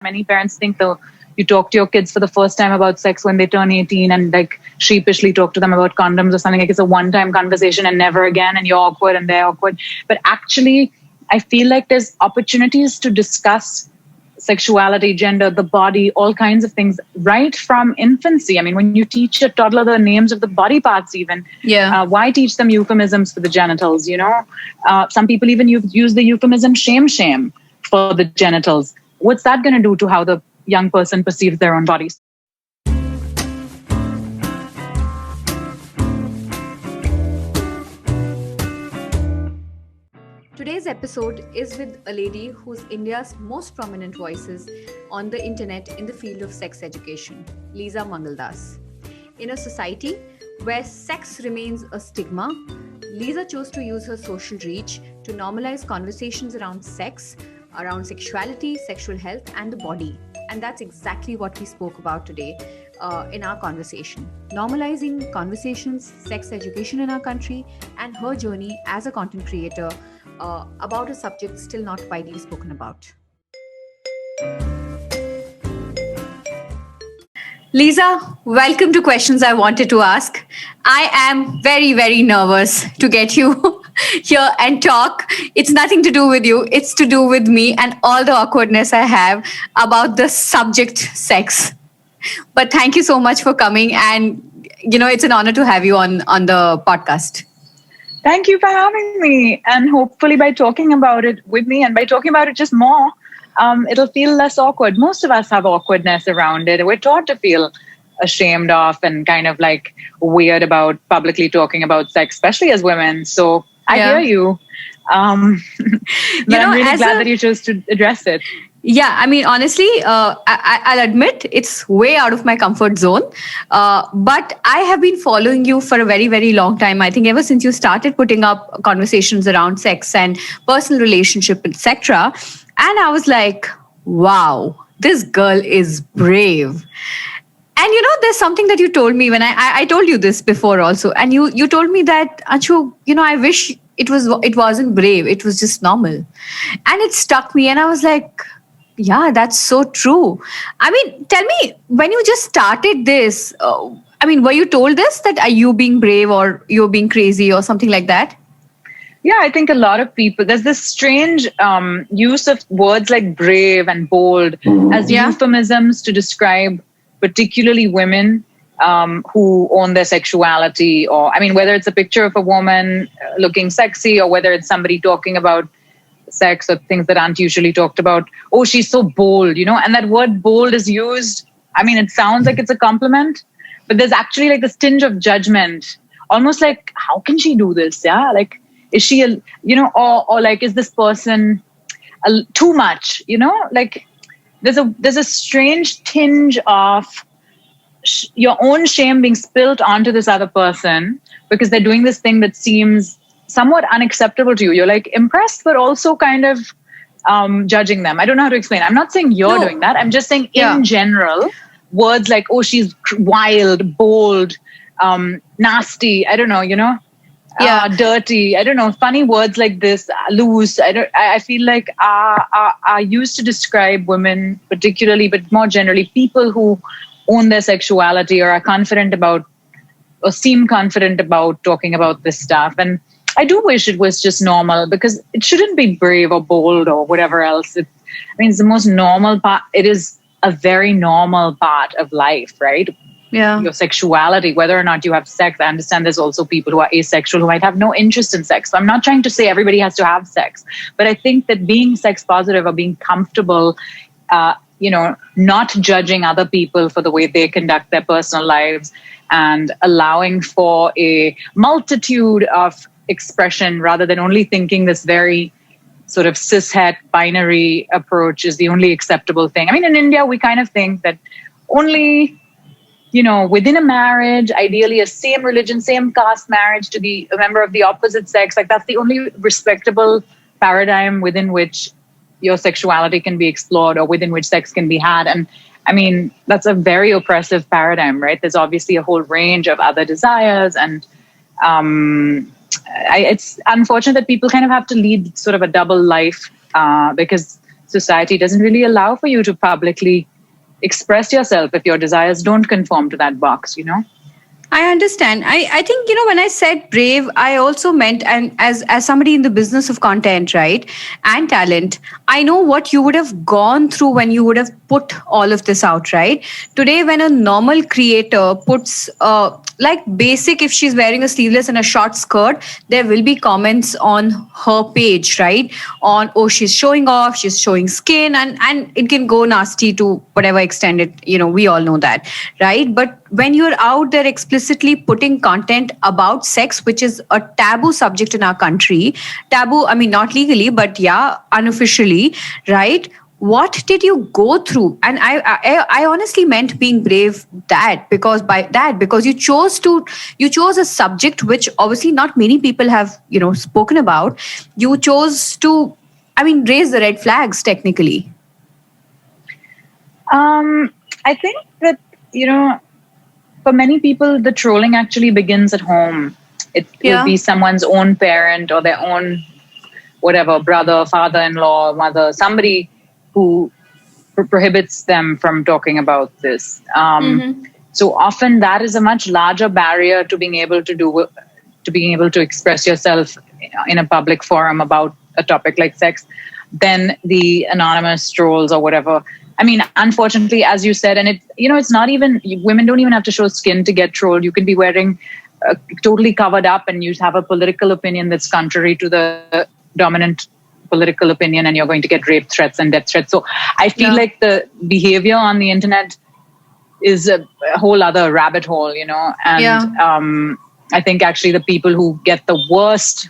Many parents think though you talk to your kids for the first time about sex when they turn 18 and like sheepishly talk to them about condoms or something, like it's a one-time conversation and never again, and you're awkward and they're awkward. But actually, I feel like there's opportunities to discuss sexuality, gender, the body, all kinds of things right from infancy. I mean, when you teach a toddler the names of the body parts even, why teach them euphemisms for the genitals, some people even use the euphemism shame for the genitals. What's that going to do to how the young person perceives their own bodies? Today's episode is with a lady who's India's most prominent voices on the internet in the field of sex education, Leeza Mangaldas. In a society where sex remains a stigma, Leeza chose to use her social reach to normalize conversations around sex, around sexuality, sexual health, and the body. And that's exactly what we spoke about today in our conversation. Normalizing conversations, sex education in our country, and her journey as a content creator about a subject still not widely spoken about. Leeza, welcome to Questions I Wanted to Ask. I am very, very nervous to get you here and talk. It's nothing to do with you. It's to do with me and all the awkwardness I have about the subject sex. But thank you so much for coming. And, it's an honor to have you on the podcast. Thank you for having me. And hopefully by talking about it with me and by talking about it just more, it'll feel less awkward. Most of us have awkwardness around it. We're taught to feel ashamed of and kind of like weird about publicly talking about sex, especially as women. So I hear you. But I'm really glad that you chose to address it. Yeah, I mean, honestly, I'll admit it's way out of my comfort zone. But I have been following you for a very, very long time. I think ever since you started putting up conversations around sex and personal relationship, etc. And I was like, wow, this girl is brave. And there's something that you told me when I told you this before also. And you told me that, Anshu, I wish it wasn't brave. It was just normal. And it struck me. And I was like, yeah, that's so true. I mean, tell me, when you just started this, were you told this, that are you being brave or you're being crazy or something like that? Yeah, I think a lot of people, there's this strange use of words like brave and bold as euphemisms to describe particularly women who own their sexuality, or, whether it's a picture of a woman looking sexy or whether it's somebody talking about sex or things that aren't usually talked about. Oh, she's so bold, and that word bold is used. It sounds like it's a compliment, but there's actually like this tinge of judgment, almost like, how can she do this? Yeah. Like, is she, or like, is this person too much, like there's a strange tinge of your own shame being spilt onto this other person because they're doing this thing that seems somewhat unacceptable to you. You're like impressed, but also kind of judging them. I don't know how to explain. I'm not saying you're doing that. I'm just saying in general, words like, oh, she's wild, bold, nasty. I don't know, dirty. I don't know. Funny words like this, loose. I feel like are used to describe women particularly, but more generally, people who own their sexuality or are confident about or seem confident about talking about this stuff. And I do wish it was just normal, because it shouldn't be brave or bold or whatever else. It's the most normal part. It is a very normal part of life, right? Yeah. Your sexuality, whether or not you have sex. I understand there's also people who are asexual who might have no interest in sex. So I'm not trying to say everybody has to have sex, but I think that being sex positive or being comfortable, not judging other people for the way they conduct their personal lives and allowing for a multitude of expression rather than only thinking this very sort of cishet binary approach is the only acceptable thing. In India, we kind of think that only, within a marriage, ideally a same religion, same caste marriage to be a member of the opposite sex, like that's the only respectable paradigm within which your sexuality can be explored or within which sex can be had. And that's a very oppressive paradigm, right? There's obviously a whole range of other desires, and it's unfortunate that people kind of have to lead sort of a double life because society doesn't really allow for you to publicly express yourself if your desires don't conform to that box, you know? I understand. I think, when I said brave, I also meant, and as somebody in the business of content, right, and talent, I know what you would have gone through when you would have put all of this out, right? Today, when a normal creator puts like basic, if she's wearing a sleeveless and a short skirt, there will be comments on her page, right? On, oh, she's showing off, she's showing skin, and it can go nasty to whatever extent it, we all know that, right? But when you're out there explicitly putting content about sex, which is a taboo subject in our country, taboo, I mean, not legally, but yeah, unofficially, right? What did you go through? And I honestly meant being brave because you chose a subject which obviously not many people have, spoken about. You chose to, I mean, raise the red flags technically. I think that, for many people, the trolling actually begins at home. It will be someone's own parent or their own, whatever, brother, father-in-law, mother, somebody who prohibits them from talking about this. So often that is a much larger barrier to being able to express yourself in a public forum about a topic like sex than the anonymous trolls or whatever. I mean, unfortunately, as you said, and it's not even, women don't even have to show skin to get trolled. You can be wearing totally covered up and you have a political opinion that's contrary to the dominant political opinion, and you're going to get rape threats and death threats. So I feel like the behavior on the internet is a whole other rabbit hole, and I think actually the people who get the worst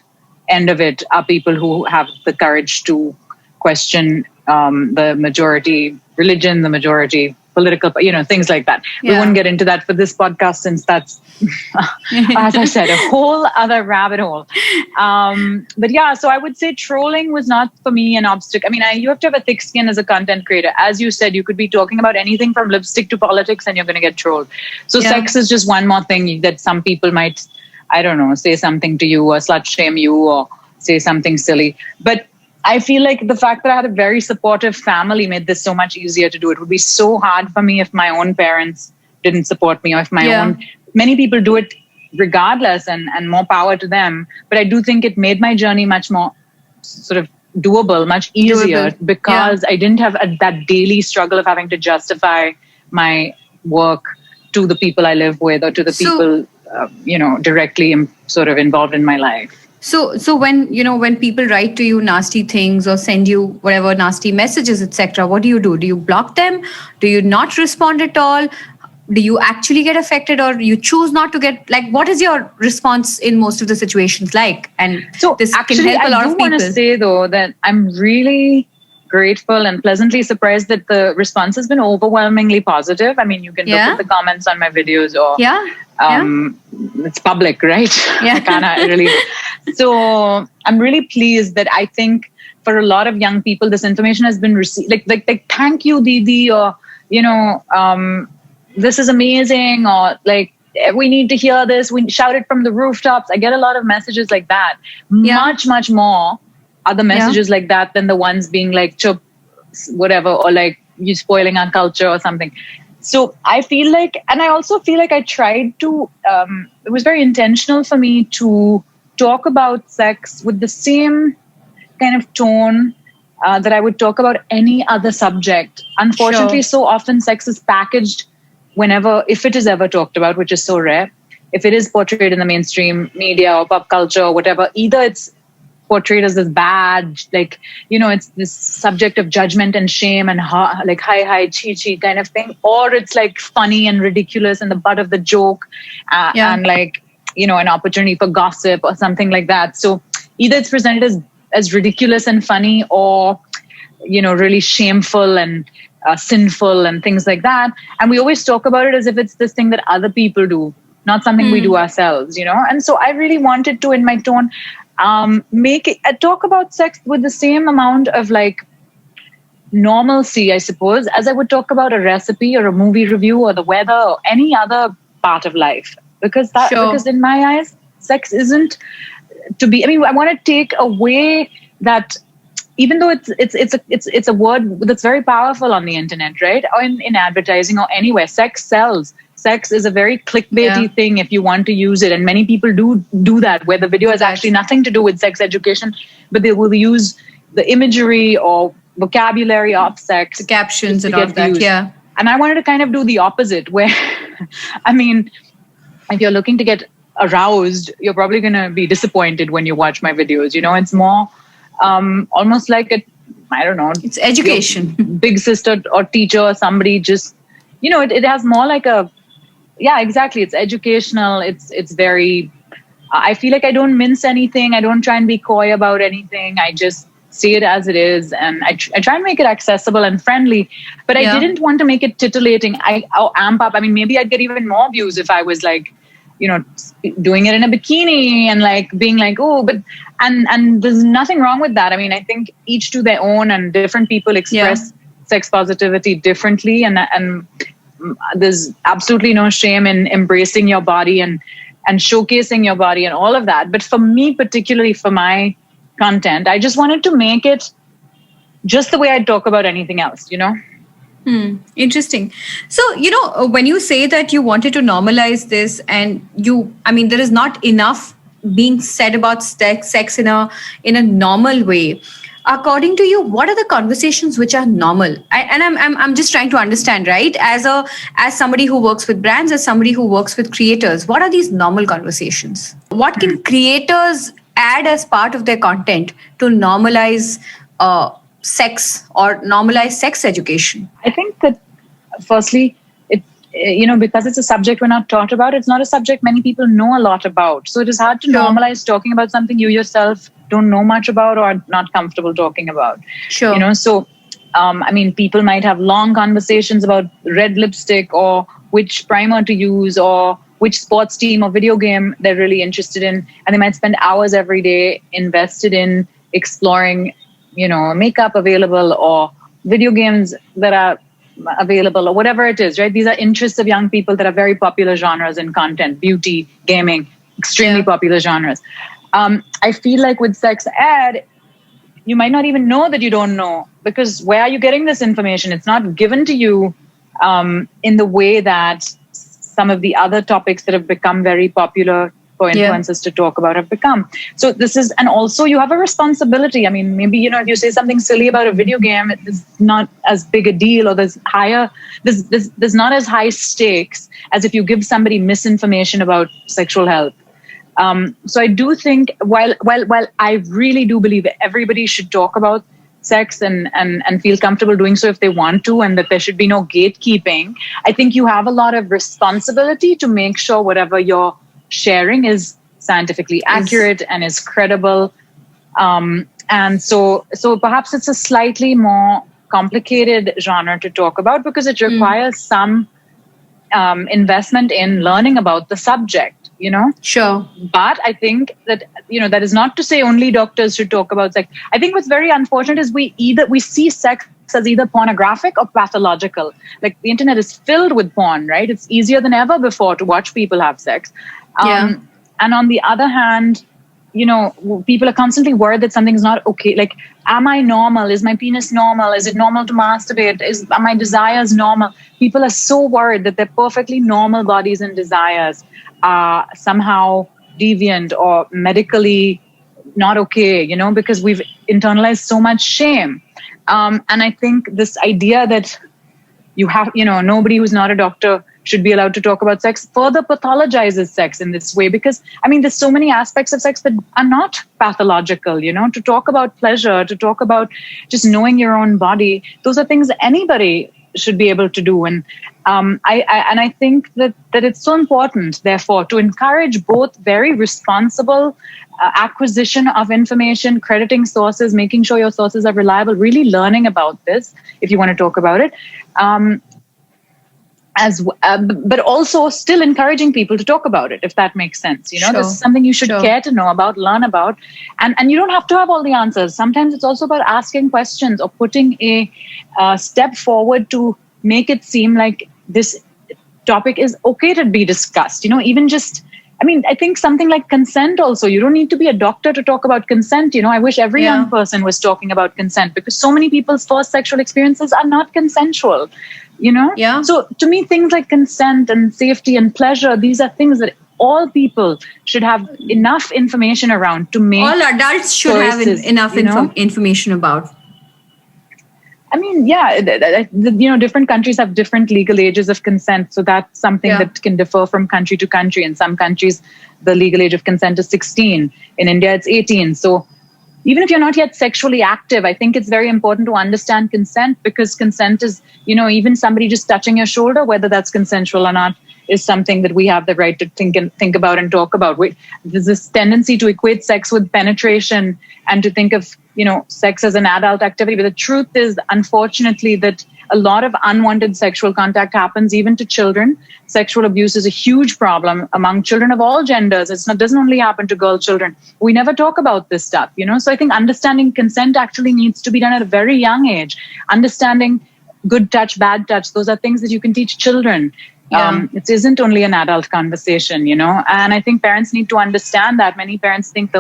end of it are people who have the courage to question the majority religion, the majority political, things like that. We won't get into that for this podcast since that's, as I said, a whole other rabbit hole. But yeah, so I would say trolling was not for me an obstacle. I mean, you have to have a thick skin as a content creator. As you said, you could be talking about anything from lipstick to politics and you're going to get trolled. So sex is just one more thing that some people might, I don't know, say something to you or slut shame you or say something silly. But I feel like the fact that I had a very supportive family made this so much easier to do. It would be so hard for me if my own parents didn't support me, or if my own, many people do it regardless, and more power to them. But I do think it made my journey much more sort of doable, much easier, because I didn't have that daily struggle of having to justify my work to the people I live with or to the people, directly sort of involved in my life. So when people write to you nasty things or send you whatever nasty messages, etc., what do? Do you block them? Do you not respond at all? Do you actually get affected, or you choose not to get, like, what is your response in most of the situations like? And so this actually, can help a lot of people. I do want to say though that I'm really grateful and pleasantly surprised that the response has been overwhelmingly positive. I mean, you can look at the comments on my videos, or it's public, right? I can't really. So I'm really pleased that I think for a lot of young people, this information has been received. Like thank you, Didi, or this is amazing, or like, we need to hear this. We shout it from the rooftops. I get a lot of messages like that. Much, much more are the messages like that than the ones being like, chup, whatever, or like, you spoiling our culture or something. So I feel like, and I also feel like I tried to, it was very intentional for me to talk about sex with the same kind of tone that I would talk about any other subject. Unfortunately, so often sex is packaged if it is ever talked about, which is so rare. If it is portrayed in the mainstream media or pop culture or whatever, either it's portrayed as this bad, like, it's this subject of judgment and shame and like hi, chi kind of thing, or it's like funny and ridiculous and the butt of the joke and like, an opportunity for gossip or something like that. So either it's presented as ridiculous and funny, or, really shameful and sinful and things like that. And we always talk about it as if it's this thing that other people do, not something we do ourselves, And so I really wanted to, in my tone, talk about sex with the same amount of like normalcy, I suppose, as I would talk about a recipe or a movie review or the weather or any other part of life. Because in my eyes, sex isn't to be, I mean, I want to take away that even though it's a word that's very powerful on the internet, right? Or in advertising or anywhere, sex sells. Sex is a very clickbaity thing if you want to use it. And many people do that, where the video has actually nothing to do with sex education, but they will use the imagery or vocabulary of sex. The captions and all that, views. yeah. And I wanted to kind of do the opposite, where, I mean, if you're looking to get aroused, you're probably going to be disappointed when you watch my videos. You know, it's more almost like I don't know. It's education. Big sister or teacher or somebody just, you know, it has more like yeah, exactly. It's educational. It's very, I feel like I don't mince anything. I don't try and be coy about anything. I just say it as it is. And I try and make it accessible and friendly, but I didn't want to make it titillating. I'll amp up. I mean, maybe I'd get even more views if I was like, you know, doing it in a bikini and like being like, oh, but, and there's nothing wrong with that. I mean, I think each to their own, and different people express sex positivity differently. And there's absolutely no shame in embracing your body and showcasing your body and all of that. But for me, particularly for my content, I just wanted to make it just the way I talk about anything else, you know? Interesting. So, you know, when you say that you wanted to normalize this, and there is not enough being said about sex in a normal way. According to you, what are the conversations which are normal? I'm just trying to understand, right? As somebody who works with brands, as somebody who works with creators, what are these normal conversations? What can creators add as part of their content to normalize sex or normalize sex education? I think that firstly, because it's a subject we're not taught about, it's not a subject many people know a lot about. So it is hard to normalize talking about something you yourself don't know much about or are not comfortable talking about. Sure. You know, so people might have long conversations about red lipstick or which primer to use or which sports team or video game they're really interested in, and they might spend hours every day invested in exploring, you know, makeup available or video games that are available or whatever it is, right? These are interests of young people that are very popular genres in content, beauty, gaming, extremely popular genres. I feel like with sex ed, you might not even know that you don't know, because where are you getting this information? It's not given to you in the way that some of the other topics that have become very popular for influencers to talk about have become. So and also you have a responsibility. I mean, maybe, you know, if you say something silly about a video game, it's not as big a deal, or there's not as high stakes as if you give somebody misinformation about sexual health. So I do think while I really do believe that everybody should talk about sex and feel comfortable doing so if they want to, and that there should be no gatekeeping, I think you have a lot of responsibility to make sure whatever you're sharing is scientifically accurate and is credible. And so perhaps it's a slightly more complicated genre to talk about because it requires some investment in learning about the subject, you know? Sure. But I think that, you know, that is not to say only doctors should talk about sex. I think what's very unfortunate is we see sex as either pornographic or pathological. Like the internet is filled with porn, right? It's easier than ever before to watch people have sex. And on the other hand, you know, people are constantly worried that something's not okay. Like, am I normal? Is my penis normal? Is it normal to masturbate? Are my desires normal? People are so worried that their perfectly normal bodies and desires are somehow deviant or medically not okay, you know, because we've internalized so much shame. And I think this idea that nobody who's not a doctor should be allowed to talk about sex further pathologizes sex in this way, because I mean, there's so many aspects of sex that are not pathological, you know, to talk about pleasure, to talk about just knowing your own body. Those are things that anybody should be able to do. And I think that it's so important, therefore, to encourage both very responsible acquisition of information, crediting sources, making sure your sources are reliable, really learning about this if you want to talk about it. But also still encouraging people to talk about it, if that makes sense. You know, this is something you should care to know about, learn about, and you don't have to have all the answers. Sometimes it's also about asking questions or putting a step forward to make it seem like this topic is okay to be discussed. You know, even just I mean, I think something like consent also, you don't need to be a doctor to talk about consent. I wish every young person was talking about consent, because so many people's first sexual experiences are not consensual, Yeah. So to me, things like consent and safety and pleasure, these are things that all people should have enough information around to make. All adults should choices, have enough information about. I mean, different countries have different legal ages of consent. So that's something that can differ from country to country. In some countries, the legal age of consent is 16. In India, it's 18. So even if you're not yet sexually active, I think it's very important to understand consent, because consent is, even somebody just touching your shoulder, whether that's consensual or not, is something that we have the right to think about and talk about. There's this tendency to equate sex with penetration and to think of, sex as an adult activity. But the truth is, unfortunately, that a lot of unwanted sexual contact happens even to children. Sexual abuse is a huge problem among children of all genders. It doesn't only happen to girl children. We never talk about this stuff, So I think understanding consent actually needs to be done at a very young age. Understanding good touch, bad touch, those are things that you can teach children. It isn't only an adult conversation, And I think parents need to understand that. Many parents think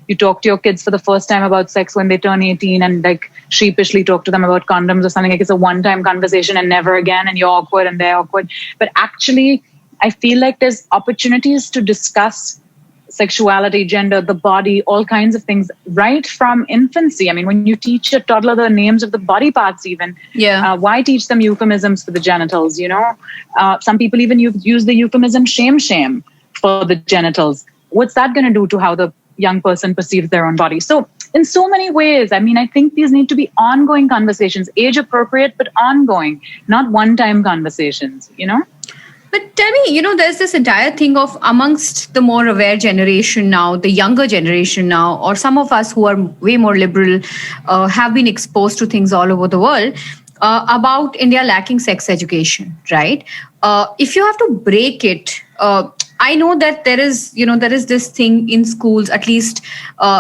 you talk to your kids for the first time about sex when they turn 18 and like sheepishly talk to them about condoms or something, like it's a one-time conversation and never again, and you're awkward and they're awkward. But actually, I feel like there's opportunities to discuss sexuality, gender, the body, all kinds of things right from infancy. I mean, when you teach a toddler the names of the body parts even, why teach them euphemisms for the genitals, Some people even use the euphemism shame for the genitals. What's that going to do to how the young person perceives their own body? So in so many ways, I mean, I think these need to be ongoing conversations, age appropriate, but ongoing, not one-time conversations, But tell me, there's this entire thing of amongst the more aware generation now, the younger generation now, or some of us who are way more liberal, have been exposed to things all over the world, about India lacking sex education, right? If you have to break it, I know that there is this thing in schools, at least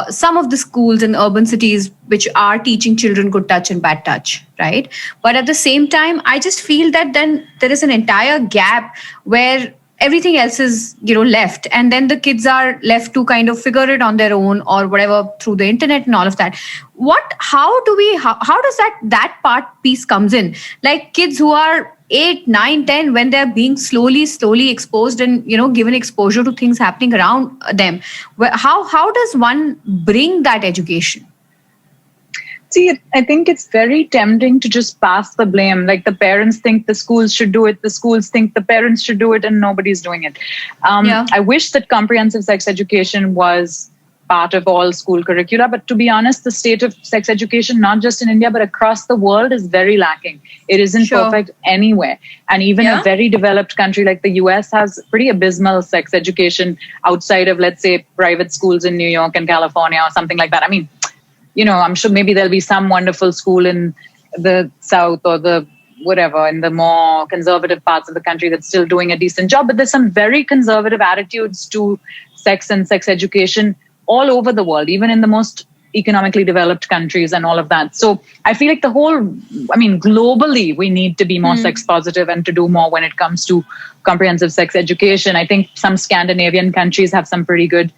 some of the schools in urban cities, which are teaching children good touch and bad touch, right? But at the same time, I just feel that then there is an entire gap where everything else is, left. And then the kids are left to kind of figure it on their own or whatever through the internet and all of that. How does that part piece comes in? Like kids who are 8, 9, 10, when they're being slowly exposed and, given exposure to things happening around them. How does one bring that education? See, I think it's very tempting to just pass the blame. Like the parents think the schools should do it, the schools think the parents should do it, and nobody's doing it. I wish that comprehensive sex education was part of all school curricula. But to be honest, the state of sex education, not just in India, but across the world, is very lacking. It isn't perfect anywhere. And even a very developed country like the US has pretty abysmal sex education outside of, let's say, private schools in New York and California or something like that. I mean, I'm sure maybe there'll be some wonderful school in the South or the whatever, in the more conservative parts of the country that's still doing a decent job. But there's some very conservative attitudes to sex and sex education all over the world, even in the most economically developed countries and all of that. So I feel like globally, we need to be more sex positive and to do more when it comes to comprehensive sex education. I think some Scandinavian countries have some pretty good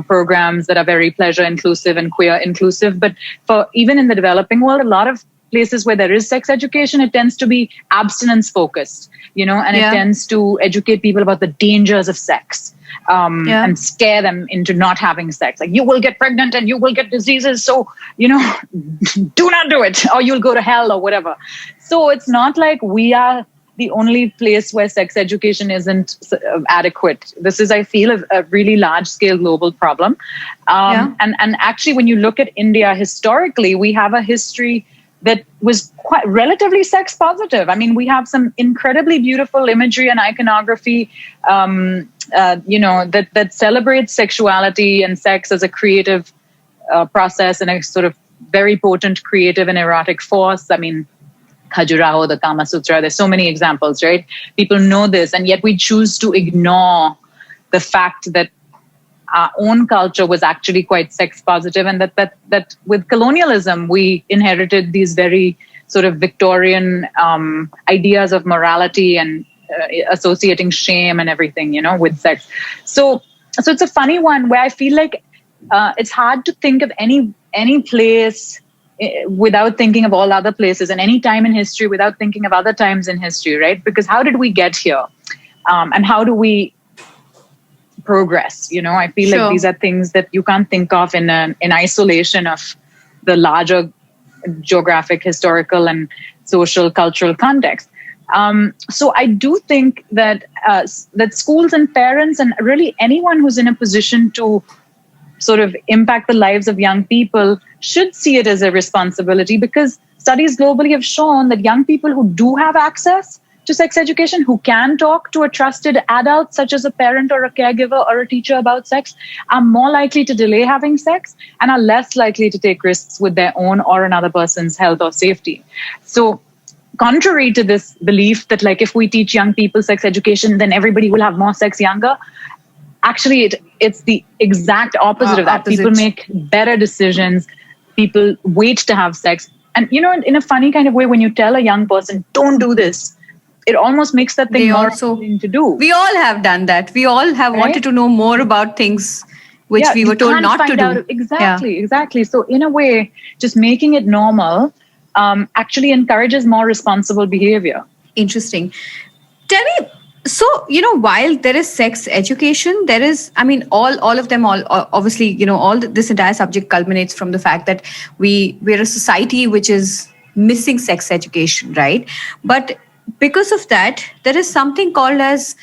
programs that are very pleasure inclusive and queer inclusive. But for even in the developing world, a lot of places where there is sex education, it tends to be abstinence focused, and it tends to educate people about the dangers of sex. And scare them into not having sex. Like, you will get pregnant and you will get diseases. So, do not do it or you'll go to hell or whatever. So it's not like we are the only place where sex education isn't adequate. This is, I feel, a really large scale global problem. And actually, when you look at India historically, we have a history that was quite relatively sex positive. I mean, we have some incredibly beautiful imagery and iconography, that celebrates sexuality and sex as a creative process and a sort of very potent creative and erotic force. I mean, Khajuraho, the Kama Sutra, there's so many examples, right? People know this, and yet we choose to ignore the fact that our own culture was actually quite sex positive, and that with colonialism, we inherited these very sort of Victorian ideas of morality and associating shame and everything, with sex. So it's a funny one where I feel like it's hard to think of any place without thinking of all other places, and any time in history without thinking of other times in history, right? Because how did we get here? And how do we progress? I feel like these are things that you can't think of in isolation of the larger geographic, historical, and social, cultural context. So I do think that that schools and parents and really anyone who's in a position to sort of impact the lives of young people should see it as a responsibility, because studies globally have shown that young people who do have access to sex education, who can talk to a trusted adult, such as a parent or a caregiver or a teacher about sex, are more likely to delay having sex and are less likely to take risks with their own or another person's health or safety. So contrary to this belief that like if we teach young people sex education, then everybody will have more sex younger, actually it's the exact opposite of that. People make better decisions. People wait to have sex. And, in a funny kind of way, when you tell a young person, don't do this, it almost makes that thing more thing to do. We all have done that. We all have wanted to know more about things which we were told not to do. Exactly. So in a way, just making it normal actually encourages more responsible behavior. Interesting. Tell me, so, while there is sex education, there is, all of them, obviously, this entire subject culminates from the fact that we're a society which is missing sex education, right? But because of that, there is something called as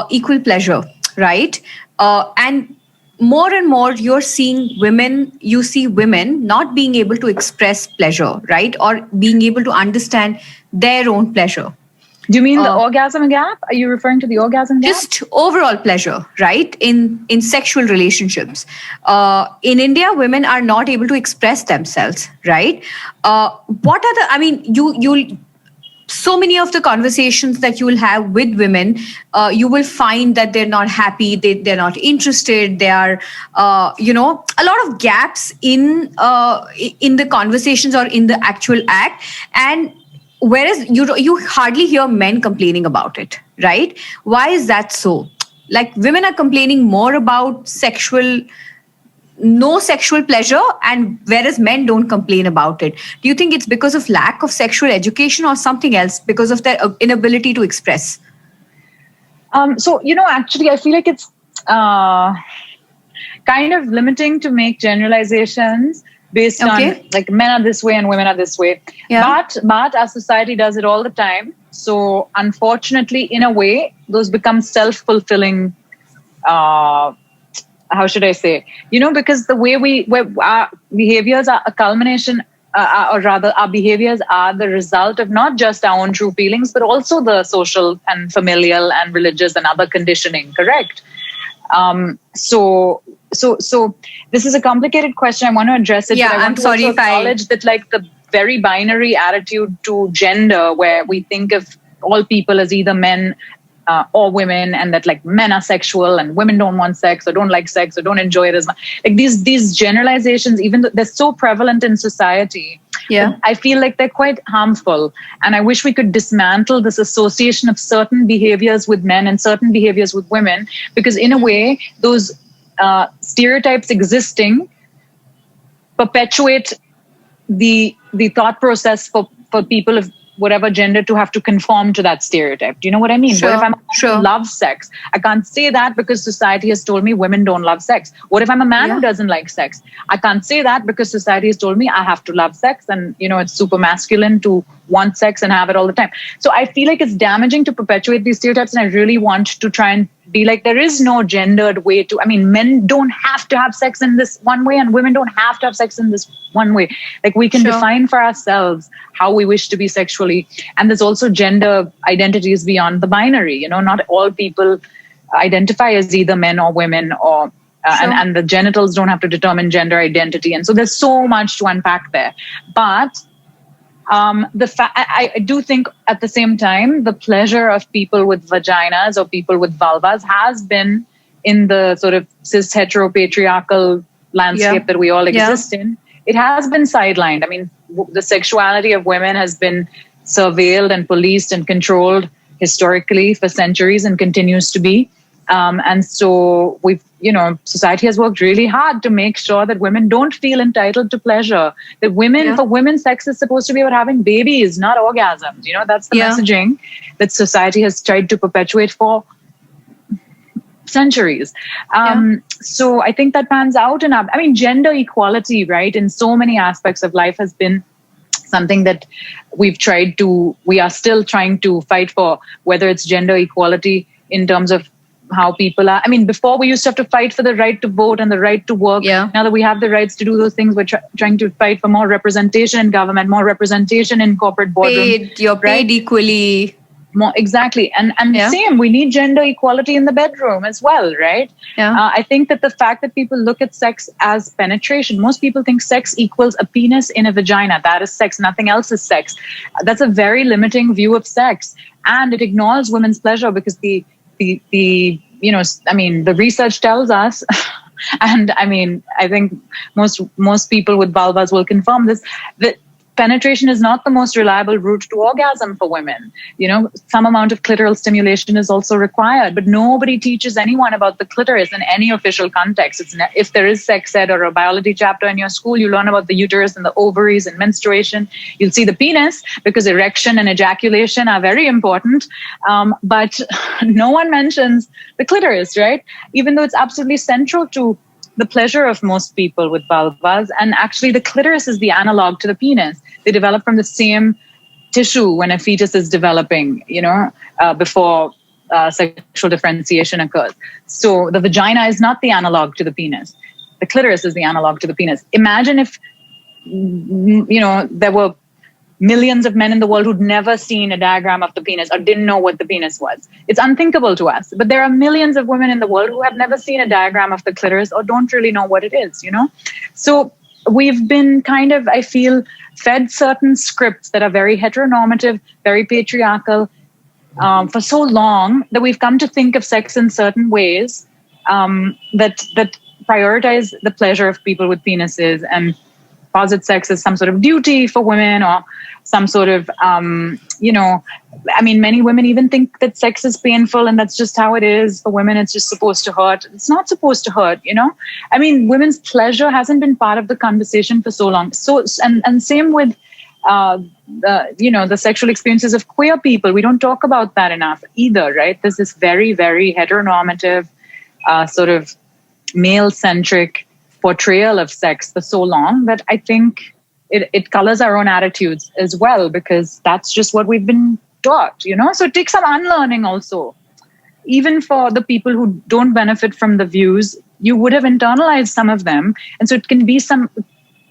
equal pleasure, right? And more you see women not being able to express pleasure, right? Or being able to understand their own pleasure. Do you mean the orgasm gap? Are you referring to the orgasm gap? Just overall pleasure, right? In sexual relationships. In India, women are not able to express themselves, right? What are you'll so many of the conversations that you will have with women, you will find that they're not happy, they're not interested, they are, a lot of gaps in the conversations or in the actual act. And whereas you hardly hear men complaining about it, right? Why is that so? Like women are complaining more about no sexual pleasure, and whereas men don't complain about it. Do you think it's because of lack of sexual education or something else, because of their inability to express? Actually, I feel like it's kind of limiting to make generalizations based on like men are this way and women are this way. Yeah. But our society does it all the time. So unfortunately, in a way, those become self-fulfilling, how should I say? Because the way our behaviors are a culmination, or rather our behaviors are the result of not just our own true feelings, but also the social and familial and religious and other conditioning, correct? So this is a complicated question. I want to address it. Yeah, but I want to also acknowledge that like the very binary attitude to gender, where we think of all people as either men or women, and that like men are sexual and women don't want sex or don't like sex or don't enjoy it as much. Like these generalizations, even though they're so prevalent in society, I feel like they're quite harmful. And I wish we could dismantle this association of certain behaviors with men and certain behaviors with women, because in a way, those stereotypes existing perpetuate the thought process for people of whatever gender to have to conform to that stereotype. Do you know what I mean? Sure, what if I'm a man who loves sex? I can't say that because society has told me women don't love sex. What if I'm a man who doesn't like sex? I can't say that because society has told me I have to love sex, and it's super masculine to want sex and have it all the time. So I feel like it's damaging to perpetuate these stereotypes, and I really want to try and be like, there is no gendered way to, men don't have to have sex in this one way and women don't have to have sex in this one way. Like we can define for ourselves how we wish to be sexually. And there's also gender identities beyond the binary. Not all people identify as either men or women, or and the genitals don't have to determine gender identity. And so there's so much to unpack there. But I do think at the same time, the pleasure of people with vaginas or people with vulvas has been in the sort of cis heteropatriarchal landscape that we all exist in. It has been sidelined. The sexuality of women has been surveilled and policed and controlled historically for centuries and continues to be. And so society has worked really hard to make sure that women don't feel entitled to pleasure. That for women, sex is supposed to be about having babies, not orgasms. That's the messaging that society has tried to perpetuate for centuries. So I think that pans out enough. I mean, gender equality, right, in so many aspects of life has been something that we are still trying to fight for, whether it's gender equality in terms of how people are. I mean, before we used to have to fight for the right to vote and the right to work. Now that we have the rights to do those things, we're trying to fight for more representation in government, more representation in corporate boardrooms. You're paid equally. More exactly. And same, we need gender equality in the bedroom as well, right? I think that the fact that people look at sex as penetration, most people think sex equals a penis in a vagina. That is sex. Nothing else is sex. That's a very limiting view of sex. And it ignores women's pleasure because the research tells us, and I mean, I think most people with vulvas will confirm this, that penetration is not the most reliable route to orgasm for women. Some amount of clitoral stimulation is also required, but nobody teaches anyone about the clitoris in any official context. If there is sex ed or a biology chapter in your school, you learn about the uterus and the ovaries and menstruation. You'll see the penis because erection and ejaculation are very important. But no one mentions the clitoris, right? Even though it's absolutely central to the pleasure of most people with vulvas. And actually the clitoris is the analog to the penis. They develop from the same tissue when a fetus is developing, before sexual differentiation occurs. So the vagina is not the analog to the penis. The clitoris is the analog to the penis. Imagine if, there were millions of men in the world who'd never seen a diagram of the penis or didn't know what the penis was. It's unthinkable to us. But there are millions of women in the world who have never seen a diagram of the clitoris or don't really know what it is, So we've been kind of, I feel, fed certain scripts that are very heteronormative, very patriarchal, for so long that we've come to think of sex in certain ways that prioritize the pleasure of people with penises and posit sex as some sort of duty for women or some sort of, many women even think that sex is painful and that's just how it is. For women, it's just supposed to hurt. It's not supposed to hurt, women's pleasure hasn't been part of the conversation for so long. So, and same with, the sexual experiences of queer people. We don't talk about that enough either, right? There's this very, very heteronormative, sort of male-centric portrayal of sex for so long that I think it colors our own attitudes as well, because that's just what we've been taught, So it takes some unlearning also. Even for the people who don't benefit from the views, you would have internalized some of them. And so it can be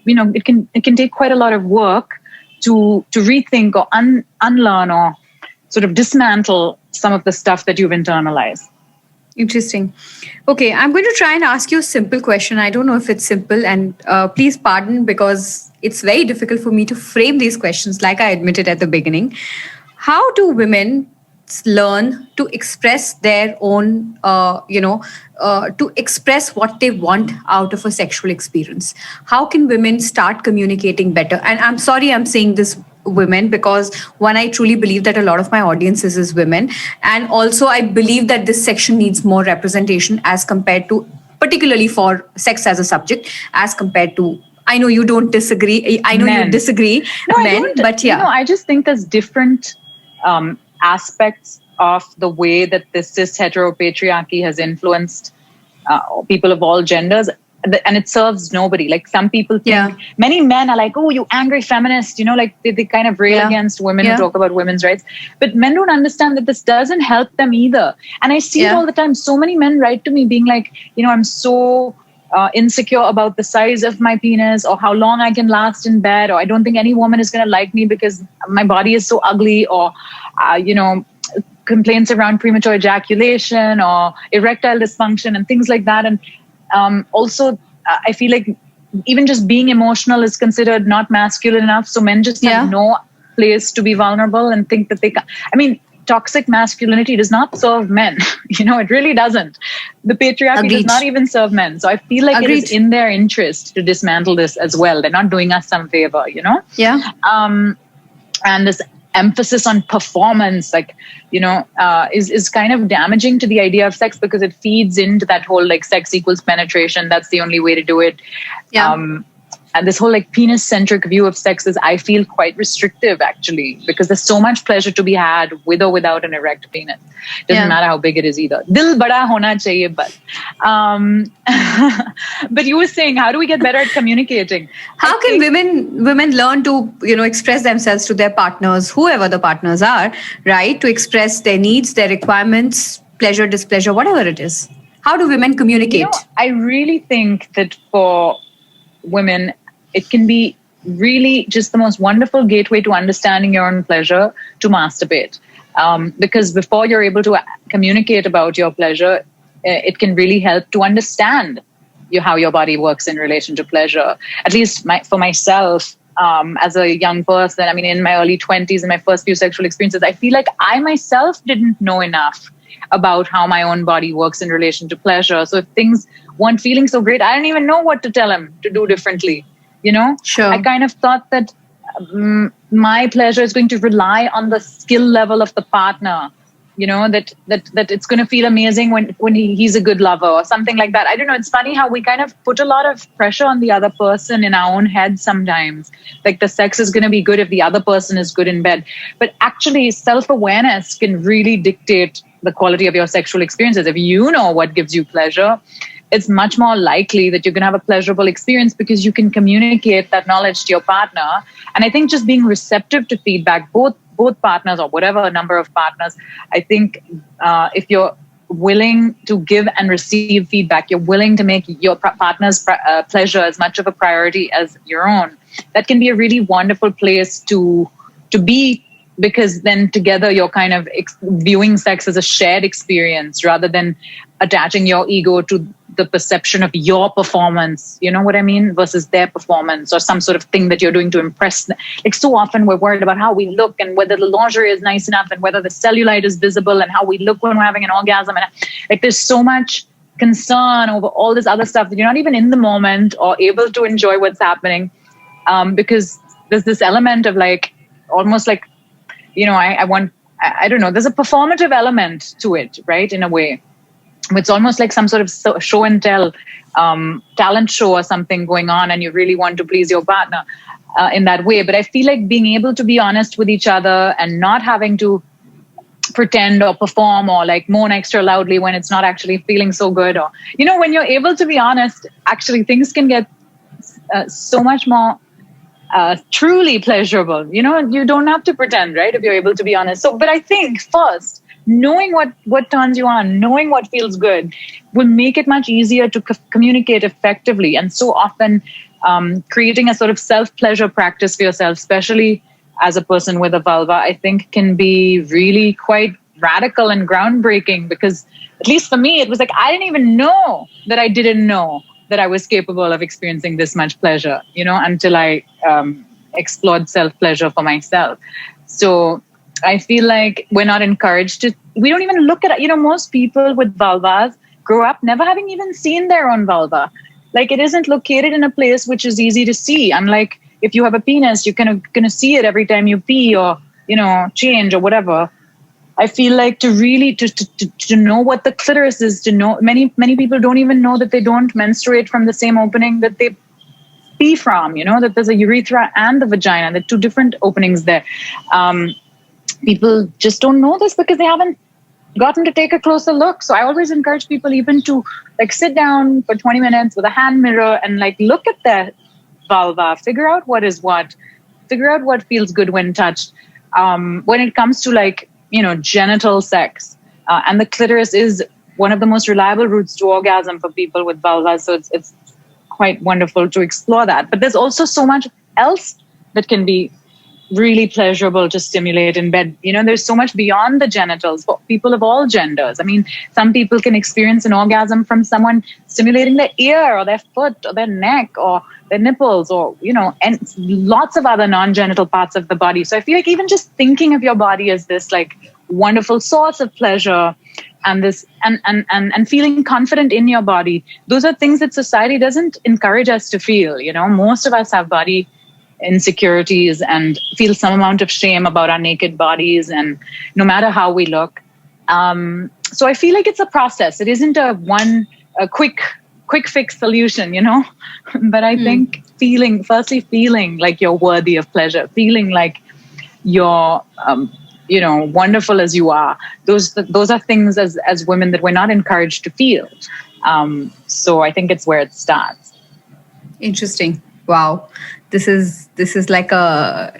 it can take quite a lot of work to rethink or unlearn or sort of dismantle some of the stuff that you've internalized. Interesting. Okay, I'm going to try and ask you a simple question. I don't know if it's simple, and please pardon because it's very difficult for me to frame these questions like I admitted at the beginning. How do women learn to express their own, to express what they want out of a sexual experience? How can women start communicating better? And I'm sorry I'm saying this women, because one, I truly believe that a lot of my audiences is women. And also I believe that this section needs more representation as compared to, particularly for sex as a subject, as compared to, I know you don't disagree. I know men. You disagree, no, men, but yeah. I just think there's different aspects of the way that the cis heteropatriarchy has influenced people of all genders. And it serves nobody. Like some people think, many men are like, oh, you angry feminist, they kind of rail against women who talk about women's rights. But men don't understand that this doesn't help them either. And I see it all the time. So many men write to me being like, I'm so insecure about the size of my penis or how long I can last in bed, or I don't think any woman is going to like me because my body is so ugly, or, complaints around premature ejaculation or erectile dysfunction and things like that. And also, I feel like even just being emotional is considered not masculine enough. So men just have no place to be vulnerable and think that they can. I mean, toxic masculinity does not serve men. It really doesn't. The patriarchy does not even serve men. So I feel like it is in their interest to dismantle this as well. They're not doing us some favor, Yeah. And this emphasis on performance, like, is kind of damaging to the idea of sex, because it feeds into that whole like sex equals penetration. That's the only way to do it. Yeah. And this whole like penis centric view of sex is, I feel, quite restrictive actually, because there's so much pleasure to be had with or without an erect penis. Doesn't matter how big it is either. Dil bada hona chahiye, but you were saying, how do we get better at communicating? How can women learn to, express themselves to their partners, whoever the partners are, right? To express their needs, their requirements, pleasure, displeasure, whatever it is. How do women communicate? I really think that for women, it can be really just the most wonderful gateway to understanding your own pleasure to masturbate. Because before you're able to communicate about your pleasure, it can really help to understand how your body works in relation to pleasure. At least for myself, as a young person, I mean, in my early 20s, in my first few sexual experiences, I feel like I myself didn't know enough about how my own body works in relation to pleasure. So if things weren't feeling so great, I didn't even know what to tell him to do differently. Sure. I kind of thought that my pleasure is going to rely on the skill level of the partner. That it's going to feel amazing when he's a good lover or something like that. I don't know. It's funny how we kind of put a lot of pressure on the other person in our own head sometimes. Like the sex is going to be good if the other person is good in bed. But actually, self-awareness can really dictate the quality of your sexual experiences. If you know what gives you pleasure, it's much more likely that you're going to have a pleasurable experience, because you can communicate that knowledge to your partner. And I think just being receptive to feedback, both partners or whatever number of partners, I think if you're willing to give and receive feedback, you're willing to make your partner's pleasure as much of a priority as your own, that can be a really wonderful place to be, because then together you're kind of viewing sex as a shared experience rather than attaching your ego to the perception of your performance, you know what I mean, versus their performance or some sort of thing that you're doing to impress them. Like so often we're worried about how we look and whether the lingerie is nice enough and whether the cellulite is visible and how we look when we're having an orgasm. And like there's so much concern over all this other stuff that you're not even in the moment or able to enjoy what's happening, because there's this element of like almost like, you know, I don't know, there's a performative element to it, right, in a way. It's almost like some sort of show and tell, talent show or something going on, and you really want to please your partner in that way. But I feel like being able to be honest with each other and not having to pretend or perform or like moan extra loudly when it's not actually feeling so good, or, you know, when you're able to be honest, actually things can get so much more truly pleasurable. You know, you don't have to pretend, right, if you're able to be honest. So, but I think first, knowing what turns you on, knowing what feels good will make it much easier to communicate effectively. And so often creating a sort of self-pleasure practice for yourself, especially as a person with a vulva, I think can be really quite radical and groundbreaking, because at least for me, it was like, I didn't even know that I didn't know that I was capable of experiencing this much pleasure, you know, until I explored self-pleasure for myself. So I feel like we're not encouraged to, we don't even look at it. You know, most people with vulvas grow up never having even seen their own vulva. Like it isn't located in a place which is easy to see. Unlike if you have a penis, you're kind of going to see it every time you pee or, you know, change or whatever. I feel like to really, to know what the clitoris is, to know, many people don't even know that they don't menstruate from the same opening that they pee from, you know, that there's a urethra and the vagina, the two different openings there. People just don't know this because they haven't gotten to take a closer look. So I always encourage people even to like sit down for 20 minutes with a hand mirror and like look at their vulva, figure out what is what, figure out what feels good when touched. When it comes to like, you know, genital sex, and the clitoris is one of the most reliable routes to orgasm for people with vulvas. So it's quite wonderful to explore that. But there's also so much else that can be really pleasurable to stimulate in bed. You know, there's so much beyond the genitals for people of all genders. I mean, some people can experience an orgasm from someone stimulating their ear or their foot or their neck or their nipples or, you know, and lots of other non-genital parts of the body. So I feel like even just thinking of your body as this like wonderful source of pleasure and this and feeling confident in your body, those are things that society doesn't encourage us to feel. You know, most of us have body insecurities and feel some amount of shame about our naked bodies, and no matter how we look. So I feel like it's a process. It isn't a quick fix solution, but I think firstly feeling like you're worthy of pleasure, feeling like you're wonderful as you are. Those are things as women that we're not encouraged to feel. So I think it's where it starts. Interesting. Wow. This is like a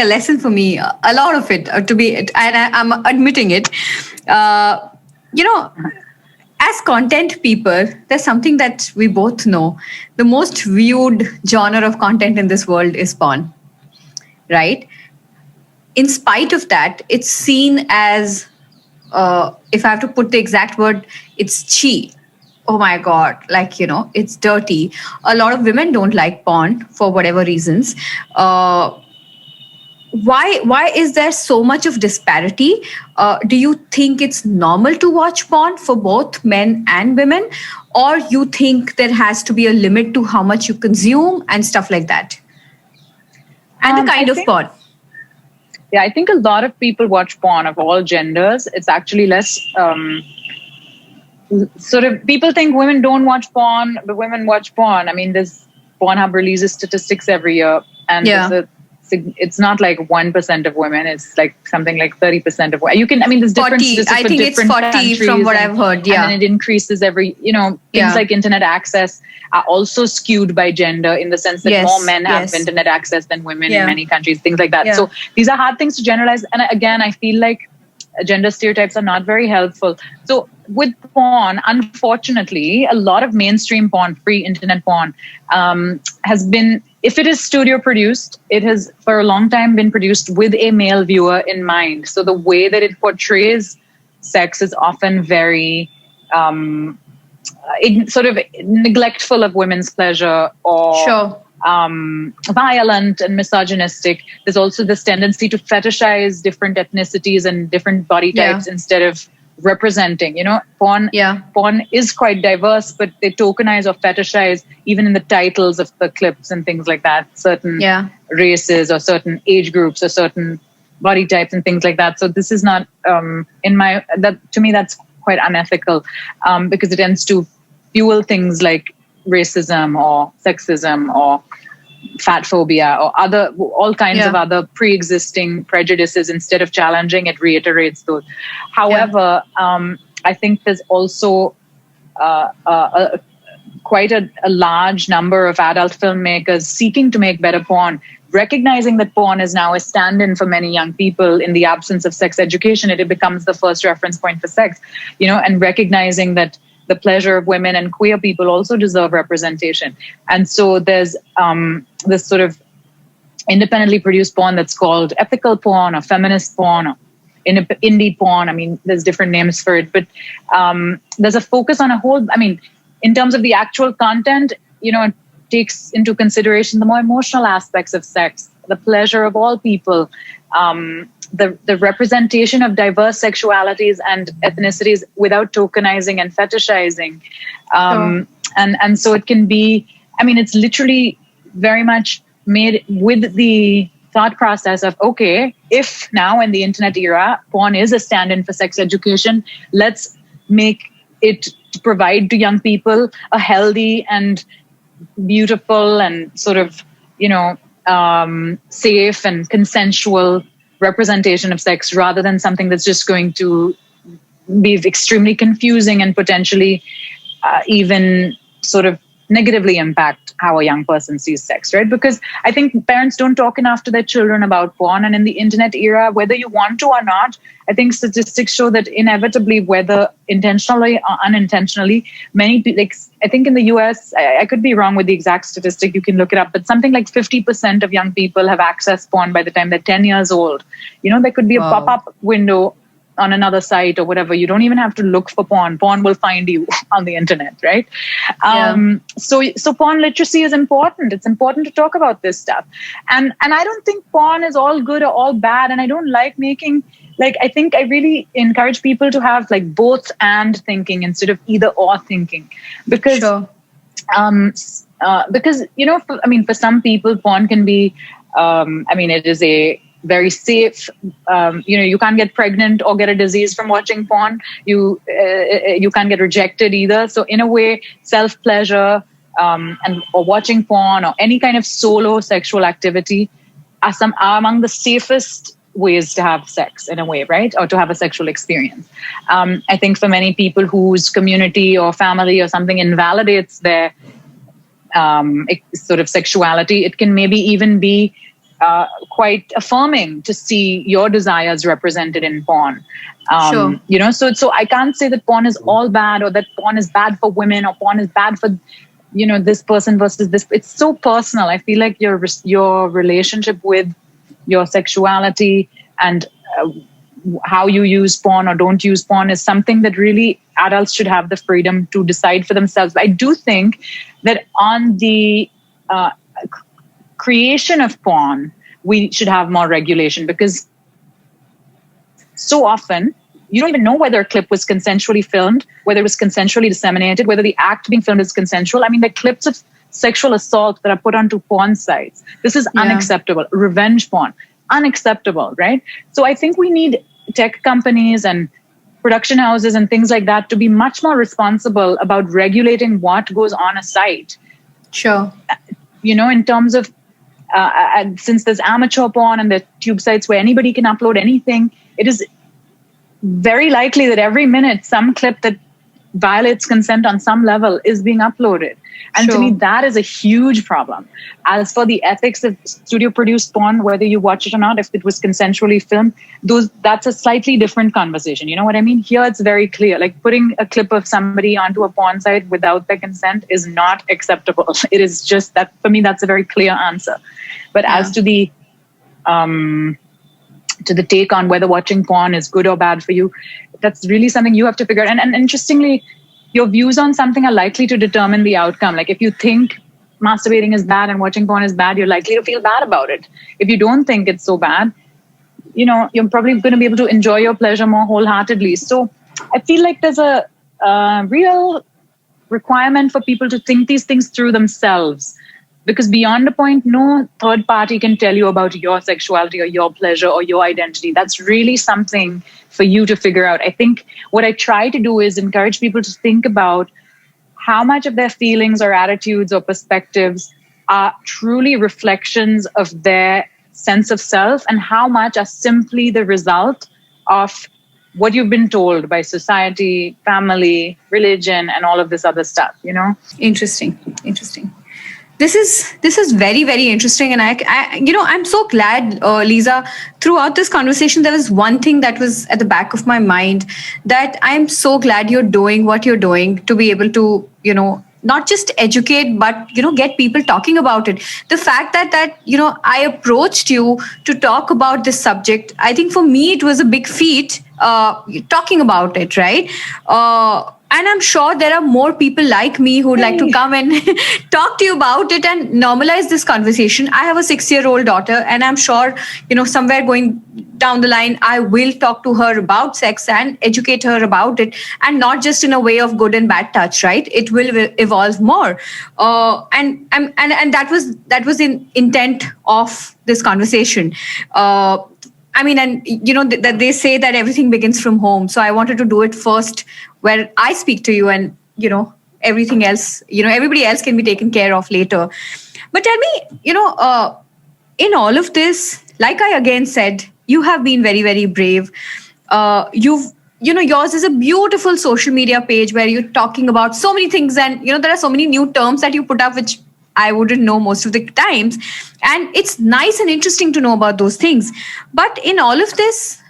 lesson for me. A lot of it and I'm admitting it. As content people, there's something that we both know. The most viewed genre of content in this world is porn, right? In spite of that, it's seen as, if I have to put the exact word, it's chi. Oh my God, it's dirty. A lot of women don't like porn for whatever reasons. Why is there so much of disparity? Do you think it's normal to watch porn for both men and women? Or you think there has to be a limit to how much you consume and stuff like that? And the kind of porn. Yeah, I think a lot of people watch porn of all genders. It's actually less... sort of people think women don't watch porn, but women watch porn. I mean, Pornhub releases statistics every year, and it's not like 1% of women. It's like something like 30% of women. There's different 40. I think it's 40 from what I've heard. Yeah, and then it increases every. Things like internet access are also skewed by gender in the sense that more men have internet access than women in many countries. Things like that. Yeah. So these are hard things to generalize. And again, I feel like gender stereotypes are not very helpful. So with porn, unfortunately, a lot of mainstream porn, free internet porn, has been, if it is studio produced, it has for a long time been produced with a male viewer in mind. So the way that it portrays sex is often very sort of neglectful of women's pleasure, or violent and misogynistic. There's also this tendency to fetishize different ethnicities and different body types instead of representing. Porn is quite diverse, but they tokenize or fetishize even in the titles of the clips and things like that, certain races or certain age groups or certain body types and things like that. So this is not to me that's quite unethical, because it tends to fuel things like racism or sexism or fat phobia or all kinds of other pre-existing prejudices. Instead of challenging, it reiterates those. However, I think there's also quite a large number of adult filmmakers seeking to make better porn, recognizing that porn is now a stand-in for many young people in the absence of sex education. It becomes the first reference point for sex, and recognizing that the pleasure of women and queer people also deserve representation. And so there's this sort of independently produced porn that's called ethical porn or feminist porn or indie porn. I mean, there's different names for it, but there's a focus on a whole, in terms of the actual content, it takes into consideration the more emotional aspects of sex, the pleasure of all people, the representation of diverse sexualities and ethnicities without tokenizing and fetishizing. And so it can be, it's literally very much made with the thought process of, okay, if now in the internet era, porn is a stand-in for sex education, let's make it to provide to young people a healthy and beautiful and sort of, safe and consensual representation of sex, rather than something that's just going to be extremely confusing and potentially even sort of negatively impact how a young person sees sex, right? Because I think parents don't talk enough to their children about porn. And in the internet era, whether you want to or not, I think statistics show that inevitably, whether intentionally or unintentionally, many people, I think in the US, I could be wrong with the exact statistic, you can look it up, but something like 50% of young people have accessed porn by the time they're 10 years old. There could be a pop-up window on another site or whatever. You don't even have to look for porn. Porn will find you on the internet, right? So porn literacy is important. It's important to talk about this stuff. And I don't think porn is all good or all bad. And I don't like making, I think I really encourage people to have both and thinking instead of either or thinking. Because, for some people, porn can be I mean, it is a very safe. You can't get pregnant or get a disease from watching porn. You can't get rejected either. So in a way, self-pleasure or watching porn or any kind of solo sexual activity are among the safest ways to have sex in a way, right? Or to have a sexual experience. I think for many people whose community or family or something invalidates their sort of sexuality, it can maybe even be quite affirming to see your desires represented in porn. Sure. So I can't say that porn is all bad, or that porn is bad for women, or porn is bad for this person versus this. It's so personal. I feel like your relationship with your sexuality and how you use porn or don't use porn is something that really adults should have the freedom to decide for themselves. I do think that on the creation of porn, we should have more regulation, because so often you don't even know whether a clip was consensually filmed, whether it was consensually disseminated, whether the act being filmed is consensual. I mean, there are clips of sexual assault that are put onto porn sites. This is unacceptable. Revenge porn, unacceptable, right? So I think we need tech companies and production houses and things like that to be much more responsible about regulating what goes on a site. Sure. In terms of, since there's amateur porn and the tube sites where anybody can upload anything, it is very likely that every minute some clip that violates consent on some level is being uploaded. And to me, that is a huge problem. As for the ethics of studio produced porn, whether you watch it or not, if it was consensually filmed, that's a slightly different conversation. You know what I mean? Here it's very clear. Like putting a clip of somebody onto a porn site without their consent is not acceptable. It is just that, for me, that's a very clear answer. But as to the take on whether watching porn is good or bad for you, that's really something you have to figure out. And interestingly, your views on something are likely to determine the outcome. Like if you think masturbating is bad and watching porn is bad, you're likely to feel bad about it. If you don't think it's so bad, you're probably going to be able to enjoy your pleasure more wholeheartedly. So I feel like there's a real requirement for people to think these things through themselves. Because beyond a point, no third party can tell you about your sexuality or your pleasure or your identity. That's really something for you to figure out. I think what I try to do is encourage people to think about how much of their feelings or attitudes or perspectives are truly reflections of their sense of self, and how much are simply the result of what you've been told by society, family, religion, and all of this other stuff, Interesting. This is very, very interesting. And I'm so glad, Leeza, throughout this conversation, there was one thing that was at the back of my mind, that I'm so glad you're doing what you're doing to be able to, not just educate, but, get people talking about it. The fact that I approached you to talk about this subject, I think for me, it was a big feat talking about it, right? And I'm sure there are more people like me who would like to come and talk to you about it and normalize this conversation. I have a 6-year-old daughter, and I'm sure, somewhere going down the line, I will talk to her about sex and educate her about it, and not just in a way of good and bad touch, right? It will evolve more. And that was the intent of this conversation. That they say that everything begins from home. So I wanted to do it first where I speak to you, and, everything else, everybody else can be taken care of later. But tell me, in all of this, like I again said, you have been very, very brave. Yours is a beautiful social media page where you're talking about so many things, and, there are so many new terms that you put up, which I wouldn't know most of the times. And it's nice and interesting to know about those things. But in all of this,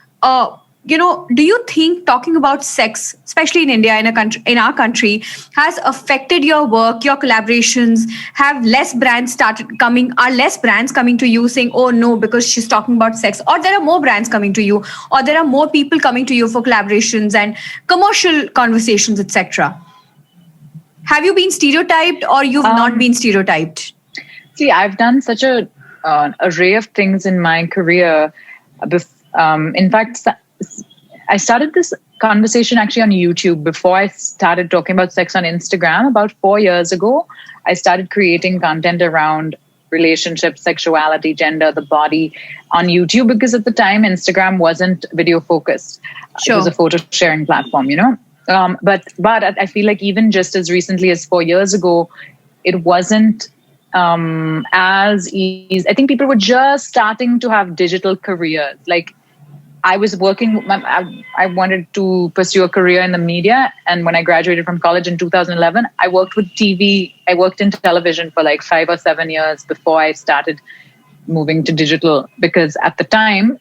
do you think talking about sex, especially in India, in our country, has affected your work, your collaborations? Have less brands coming to you saying, oh no, because she's talking about sex? Or there are more brands coming to you, or there are more people coming to you for collaborations and commercial conversations, etc.? Have you been stereotyped, or you've not been stereotyped? See, I've done such an array of things in my career. In fact, I started this conversation actually on YouTube before I started talking about sex on Instagram. About 4 years ago, I started creating content around relationships, sexuality, gender, the body on YouTube, because at the time Instagram wasn't video focused. It was a photo sharing platform, but I feel like even just as recently as 4 years ago, it wasn't as easy. I think people were just starting to have digital careers. Like, I was working, I wanted to pursue a career in the media. And when I graduated from college in 2011, I worked with TV. I worked in television for like 5 or 7 years before I started moving to digital, because at the time,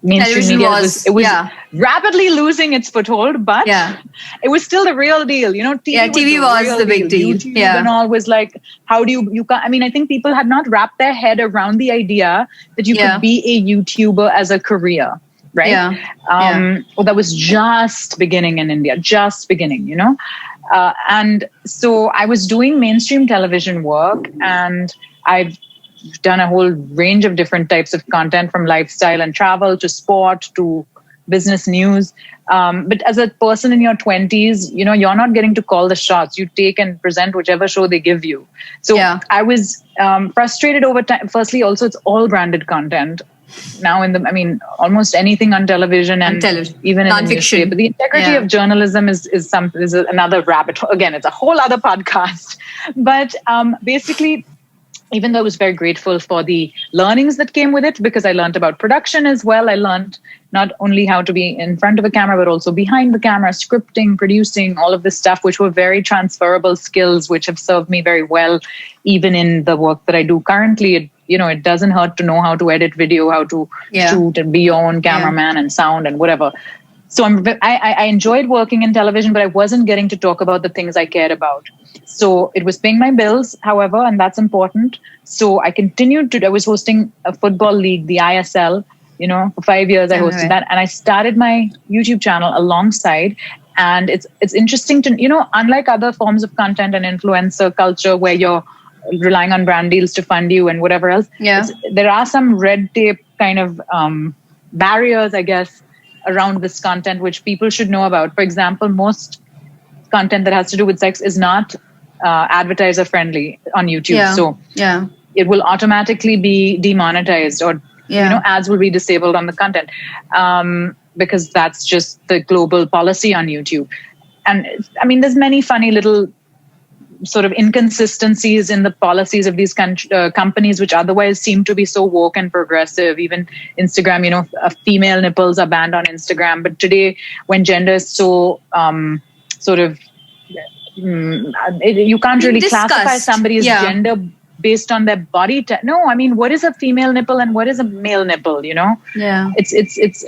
mainstream media was rapidly losing its foothold, but it was still the real deal. TV was the big deal. YouTube and all was like, how do you can't, I think people had not wrapped their head around the idea that you could be a YouTuber as a career, right? Well, that was just beginning in India, and so I was doing mainstream television work, and I've done a whole range of different types of content, from lifestyle and travel to sport to business news. But as a person in your 20s, you're not getting to call the shots. You take and present whichever show they give you. So I was frustrated over time. Firstly, also, it's all branded content. Now almost anything on television and even in newspaper. But the integrity of journalism is another rabbit hole. Again, it's a whole other podcast. But basically, even though I was very grateful for the learnings that came with it, because I learned about production as well. I learned not only how to be in front of a camera, but also behind the camera, scripting, producing, all of this stuff, which were very transferable skills, which have served me very well, even in the work that I do currently. It doesn't hurt to know how to edit video, how to shoot and be your own cameraman and sound and whatever. So I enjoyed working in television, but I wasn't getting to talk about the things I cared about. So it was paying my bills, however, and that's important. So I was hosting a football league, the ISL, for 5 years I hosted that. And I started my YouTube channel alongside. And it's interesting to, unlike other forms of content and influencer culture where you're relying on brand deals to fund you and whatever else, there are some red tape kind of barriers, I guess, around this content, which people should know about. For example, most content that has to do with sex is not advertiser friendly on YouTube. So it will automatically be demonetized, or ads will be disabled on the content, because that's just the global policy on YouTube. And there's many funny little sort of inconsistencies in the policies of these companies, which otherwise seem to be so woke and progressive. Even Instagram, female nipples are banned on Instagram. But today, when gender is so you can't really classify somebody's gender based on their body. What is a female nipple and what is a male nipple? It's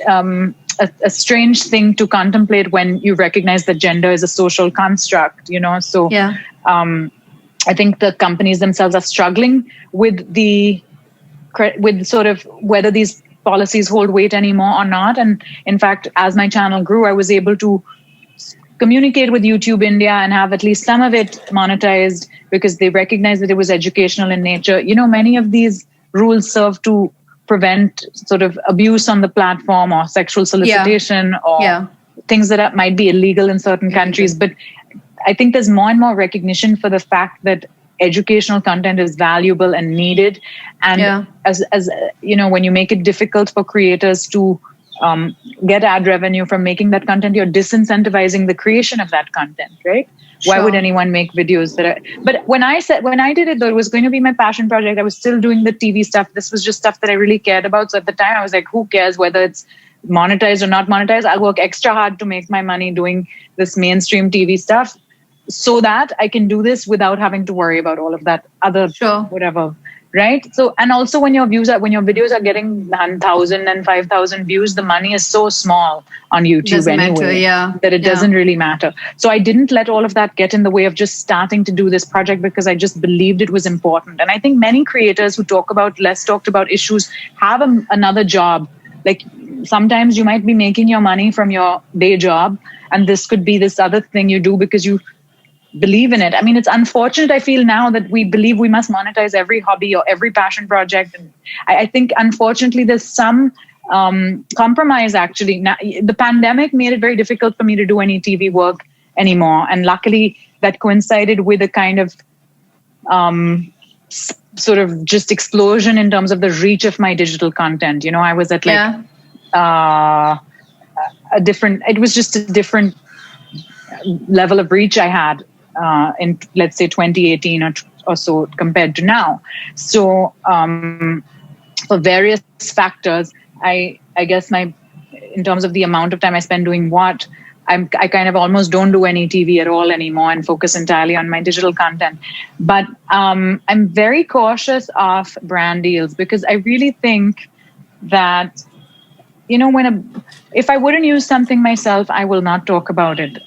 a strange thing to contemplate when you recognize that gender is a social construct. So I think the companies themselves are struggling with sort of whether these policies hold weight anymore or not. And in fact, as my channel grew, I was able to communicate with YouTube India and have at least some of it monetized, because they recognized that it was educational in nature. Many of these rules serve to prevent sort of abuse on the platform, or sexual solicitation, or things that might be illegal in certain countries. But I think there's more and more recognition for the fact that educational content is valuable and needed. And as when you make it difficult for creators to get ad revenue from making that content, you're disincentivizing the creation of that content, right? Why would anyone make videos but when I did it, though, it was going to be my passion project. I was still doing the TV stuff. This was just stuff that I really cared about. So at the time I was like, who cares whether it's monetized or not monetized? I'll work extra hard to make my money doing this mainstream TV stuff, so that I can do this without having to worry about all of that other whatever. Right. So, and also when your videos are getting 1,000 and 5,000 views, the money is so small on YouTube that it doesn't really matter. So I didn't let all of that get in the way of just starting to do this project, because I just believed it was important. And I think many creators who talk about less talked about issues have another job. Like, sometimes you might be making your money from your day job, and this could be this other thing you do because you believe in it. It's unfortunate, I feel now, that we believe we must monetize every hobby or every passion project. And I think, unfortunately, there's some compromise, actually. Now, the pandemic made it very difficult for me to do any TV work anymore. And luckily, that coincided with a kind of sort of just explosion in terms of the reach of my digital content. I was at like it was just a different level of reach I had in, let's say, 2018 or so compared to now. So for various factors, I guess in terms of the amount of time I spend doing what, I kind of almost don't do any TV at all anymore and focus entirely on my digital content. But I'm very cautious of brand deals because I really think that, if I wouldn't use something myself, I will not talk about it.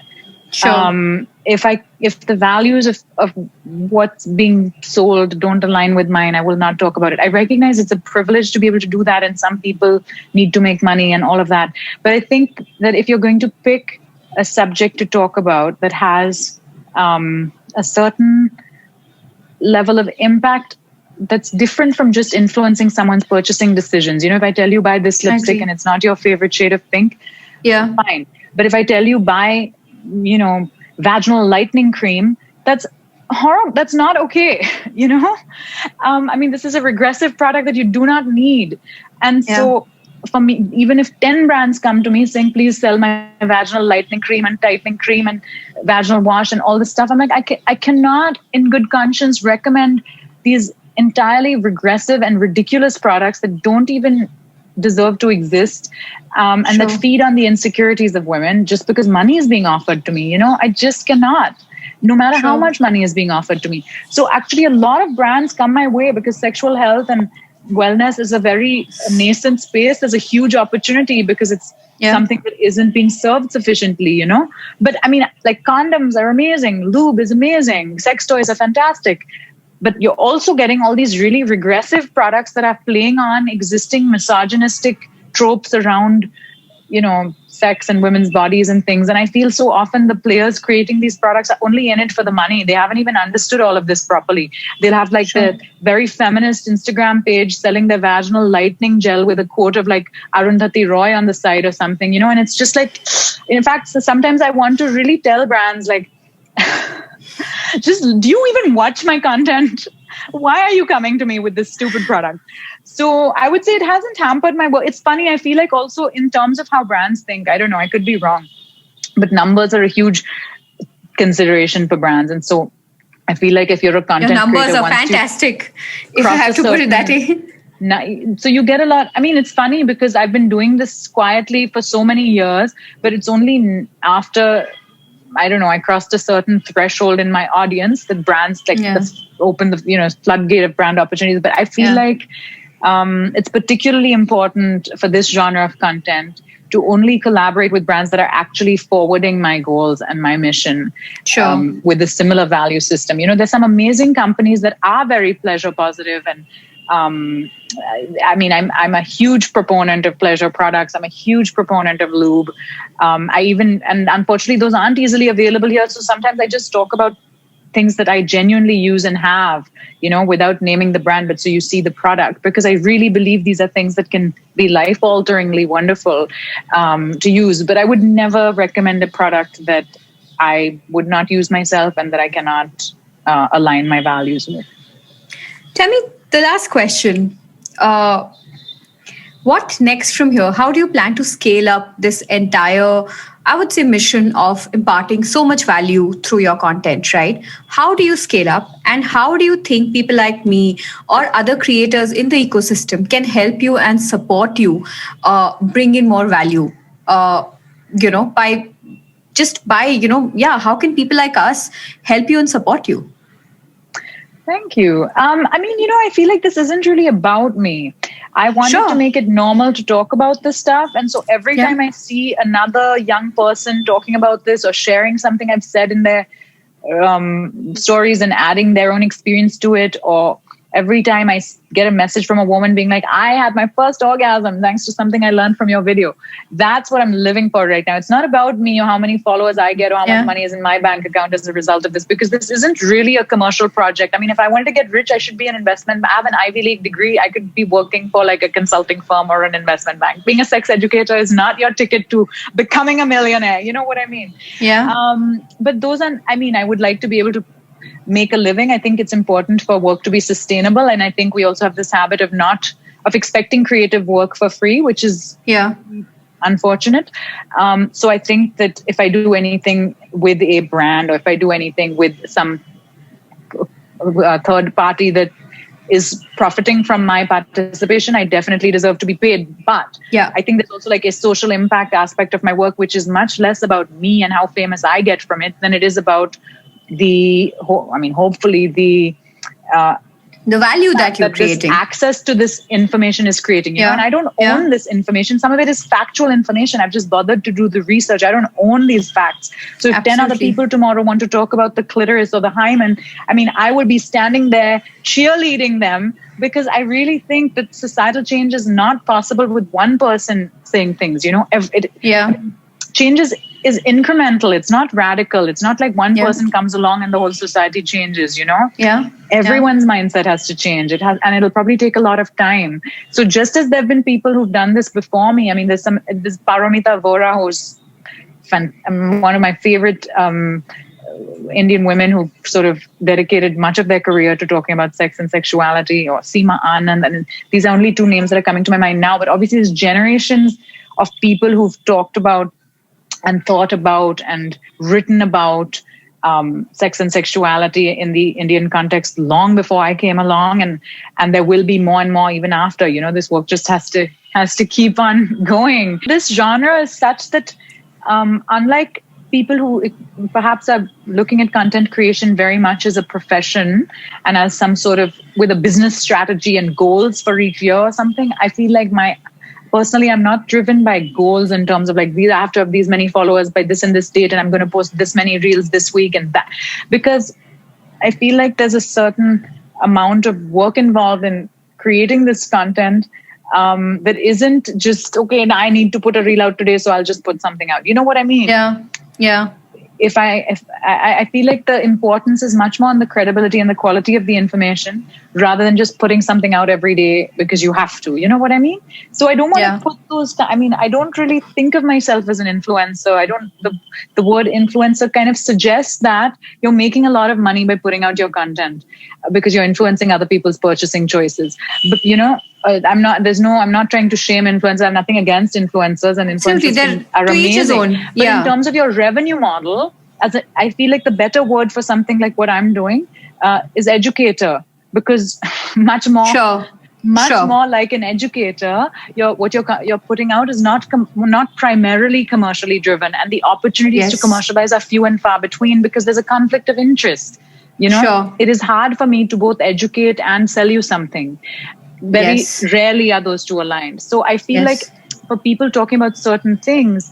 Sure. If the values of what's being sold don't align with mine, I will not talk about it. I recognize it's a privilege to be able to do that, and some people need to make money and all of that. But I think that if you're going to pick a subject to talk about that has a certain level of impact that's different from just influencing someone's purchasing decisions. If I tell you buy this lipstick and it's not your favorite shade of pink, fine. But if I tell you buy, vaginal lightening cream, that's horrible. That's not okay. This is a regressive product that you do not need. And so for me, even if 10 brands come to me saying, please sell my vaginal lightening cream and tightening cream and vaginal wash and all this stuff, I'm like, I cannot in good conscience recommend these entirely regressive and ridiculous products that don't even deserve to exist and that feed on the insecurities of women just because money is being offered to me. I just cannot, no matter how much money is being offered to me. So actually a lot of brands come my way because sexual health and wellness is a very nascent space. There's a huge opportunity because it's something that isn't being served sufficiently, But like condoms are amazing. Lube is amazing. Sex toys are fantastic. But you're also getting all these really regressive products that are playing on existing misogynistic tropes around, sex and women's bodies and things. And I feel so often the players creating these products are only in it for the money. They haven't even understood all of this properly. They'll have like the very feminist Instagram page selling their vaginal lightening gel with a quote of like Arundhati Roy on the side or something, and it's just like, in fact, sometimes I want to really tell brands like, just, do you even watch my content? Why are you coming to me with this stupid product? So I would say it hasn't hampered my work. It's funny. I feel like also in terms of how brands think, I don't know, I could be wrong, but numbers are a huge consideration for brands. And so I feel like if you're a content creator, your numbers are fantastic, if I have to put it that way. So you get a lot. It's funny because I've been doing this quietly for so many years, but it's only after, I don't know, I crossed a certain threshold in my audience that brands open the floodgate of brand opportunities. But I feel like it's particularly important for this genre of content to only collaborate with brands that are actually forwarding my goals and my mission with a similar value system. There's some amazing companies that are very pleasure positive and I'm a huge proponent of pleasure products. I'm a huge proponent of lube. And unfortunately, those aren't easily available here. So sometimes I just talk about things that I genuinely use and have, without naming the brand, but so you see the product, because I really believe these are things that can be life-alteringly wonderful to use. But I would never recommend a product that I would not use myself and that I cannot align my values with. Tell me the last question. What next from here? How do you plan to scale up this entire, I would say, mission of imparting so much value through your content, right? How do you scale up, and how do you think people like me or other creators in the ecosystem can help you and support you bring in more value, how can people like us help you and support you? Thank you. I feel like this isn't really about me. I wanted to make it normal to talk about this stuff. And so every time I see another young person talking about this or sharing something I've said in their stories and adding their own experience to it, or every time I get a message from a woman being like, I had my first orgasm thanks to something I learned from your video. That's what I'm living for right now. It's not about me or how many followers I get or how much money is in my bank account as a result of this, because this isn't really a commercial project. If I wanted to get rich, I should be an investment. I have an Ivy League degree. I could be working for like a consulting firm or an investment bank. Being a sex educator is not your ticket to becoming a millionaire. You know what I mean? Yeah. But those are, I would like to be able to make a living. I think it's important for work to be sustainable. And I think we also have this habit of expecting creative work for free, which is unfortunate. So I think that if I do anything with a brand, or if I do anything with some third party that is profiting from my participation, I definitely deserve to be paid. But I think there's also like a social impact aspect of my work, which is much less about me and how famous I get from it than it is about hopefully the value that you're creating. Access to this information is creating, you know, and I don't own this information. Some of it is factual information. I've just bothered to do the research. I don't own these facts. So if 10 other people tomorrow want to talk about the clitoris or the hymen, I mean, I would be standing there cheerleading them, because I really think that societal change is not possible with one person saying things, you know. Change is incremental. It's not radical. It's not like one person comes along and the whole society changes, you know. Everyone's mindset has to change. And it'll probably take a lot of time. So just as there have been people who've done this before me, I mean, there's Paramita Vora, who's one of my favorite Indian women who sort of dedicated much of their career to talking about sex and sexuality, or Seema Anand. And these are only two names that are coming to my mind now. But obviously there's generations of people who've talked about and thought about and written about sex and sexuality in the Indian context long before I came along, and there will be more and more even after. You know, this work just has to keep on going. This genre is such that unlike people who perhaps are looking at content creation very much as a profession and as some sort of with a business strategy and goals for each year or something, I feel like personally, I'm not driven by goals in terms of like, I have to have these many followers by this and this date, and I'm going to post this many reels this week and that. Because I feel like there's a certain amount of work involved in creating this content that isn't just, okay, I need to put a reel out today, so I'll just put something out. You know what I mean? Yeah. If I feel like the importance is much more on the credibility and the quality of the information rather than just putting something out every day because you have to, you know what I mean? So I don't want to put those, I don't really think of myself as an influencer. The word influencer kind of suggests that you're making a lot of money by putting out your content because you're influencing other people's purchasing choices. But you know, I'm not trying to shame influencers. I have nothing against influencers, and influencers are amazing. But in terms of your revenue model, I feel like the better word for something like what I'm doing is educator, because much more like an educator. What you're putting out is not primarily commercially driven, and the opportunities to commercialize are few and far between because there's a conflict of interest. You know, it is hard for me to both educate and sell you something. Very rarely are those two aligned. So I feel like for people talking about certain things,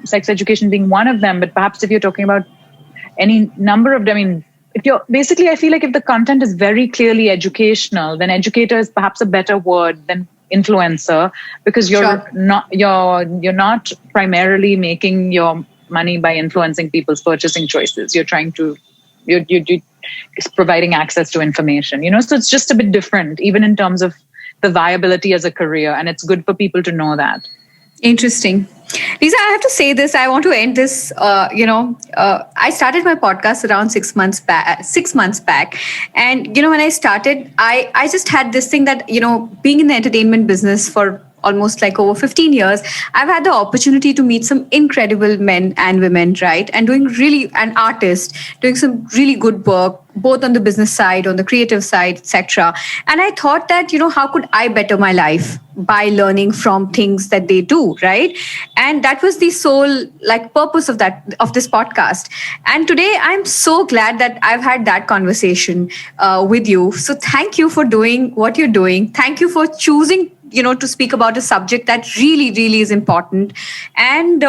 sex education being one of them, but perhaps if you're talking about any number of them, I feel like if the content is very clearly educational, then educator is perhaps a better word than influencer, because you're not primarily making your money by influencing people's purchasing choices. You're providing access to information, you know, so it's just a bit different, even in terms of the viability as a career. And it's good for people to know that. Interesting. Leeza, I have to say this. I want to end this. I started my podcast around 6 months back. And, you know, when I started, I just had this thing that, you know, being in the entertainment business for almost like over 15 years, I've had the opportunity to meet some incredible men and women, right? And an artist, doing some really good work, both on the business side, on the creative side, etc. And I thought that, you know, how could I better my life by learning from things that they do, right? And that was the sole purpose of this podcast. And today I'm so glad that I've had that conversation with you. So thank you for doing what you're doing. Thank you for choosing, you know, to speak about a subject that really, really is important. And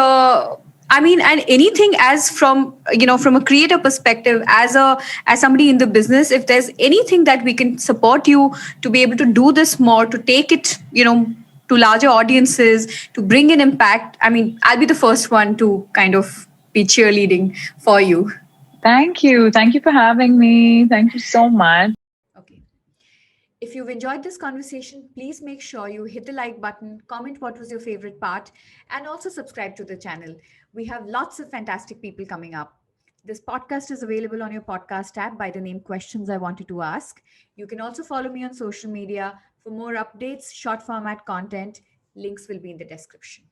and anything as from a creator perspective, as somebody in the business, if there's anything that we can support you to be able to do this more, to take it, you know, to larger audiences, to bring an impact, I'll be the first one to kind of be cheerleading for you. Thank you for having me. Thank you so much. Okay. If you've enjoyed this conversation, please make sure you hit the like button, comment what was your favorite part, and also subscribe to the channel. We have lots of fantastic people coming up. This podcast is available on your podcast app by the name Questions I Wanted to Ask. You can also follow me on social media for more updates, short format content. Links will be in the description.